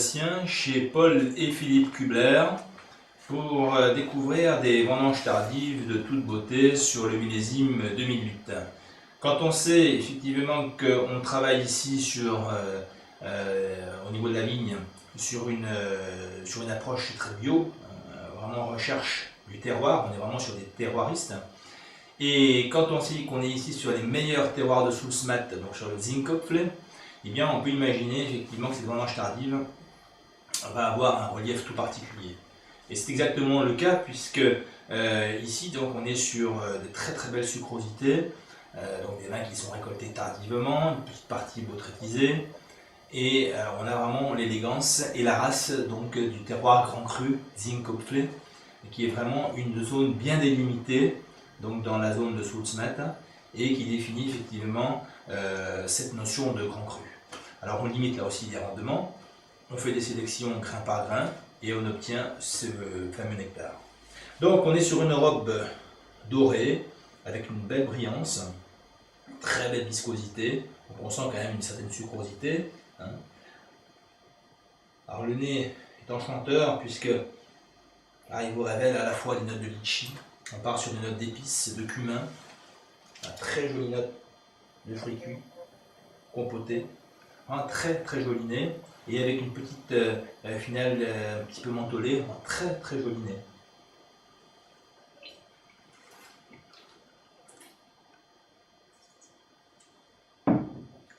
alsacien chez Paul et Philippe Kubler pour découvrir des vendanges tardives de toute beauté sur le millésime 2008. Quand on sait effectivement qu'on travaille ici au niveau de la vigne sur une approche très bio, vraiment recherche du terroir, on est vraiment sur des terroiristes. Et quand on sait qu'on est ici sur les meilleurs terroirs de Soulsmat, donc sur le Zinkkopfle, eh bien on peut imaginer effectivement que cette vendange tardive va avoir un relief tout particulier. Et c'est exactement le cas puisque ici donc on est sur de très belles sucrosités, donc des vins qui sont récoltés tardivement, une petite partie botrytisée, et on a vraiment l'élégance et la race donc du terroir grand cru Zinkkopfle, qui est vraiment une zone bien délimitée donc dans la zone de Soulsmat et qui définit effectivement cette notion de grand cru. Alors on limite là aussi les rendements, on fait des sélections grain par grain et on obtient ce fameux nectar. Donc on est sur une robe dorée avec une belle brillance, très belle viscosité, donc on sent quand même une certaine sucrosité. Alors le nez est enchanteur puisque il vous révèle à la fois des notes de litchi, on part sur des notes d'épices, de cumin, une très jolie note de fruits cuits, compotés, un très joli nez, et avec une petite finale un petit peu mentholée, un très joli nez.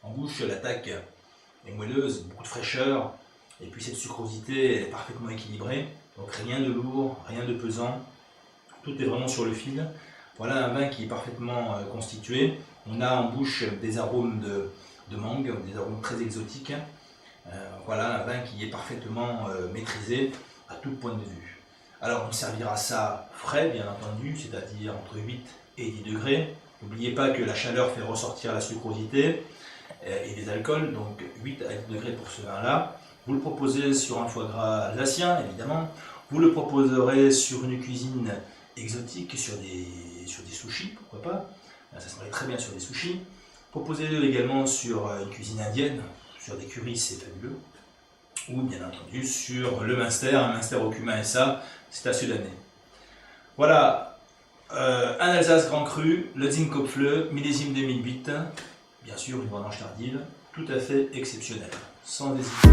En bouche, l'attaque est moelleuse, beaucoup de fraîcheur, et puis cette sucrosité est parfaitement équilibrée, donc rien de lourd, rien de pesant, tout est vraiment sur le fil. Voilà un vin qui est parfaitement constitué. On a en bouche des arômes de mangue, des arômes très exotiques. Voilà un vin qui est parfaitement maîtrisé à tout point de vue. Alors on servira ça frais bien entendu, c'est-à-dire entre 8 et 10 degrés. N'oubliez pas que la chaleur fait ressortir la sucrosité et les alcools, donc 8 à 10 degrés pour ce vin-là. Vous le proposez sur un foie gras alsacien, évidemment. Vous le proposerez sur une cuisine exotique, sur des sushis, pourquoi pas. Ça se marie très bien sur des sushis. Proposez-le également sur une cuisine indienne, sur des currys, c'est fabuleux. Ou bien entendu sur le Munster, un Munster au cumin et ça, c'est assez d'année. Voilà, un Alsace grand cru, le Zinkkopfle, millésime 2008. Bien sûr, une vendange tardive, tout à fait exceptionnelle, sans hésiter.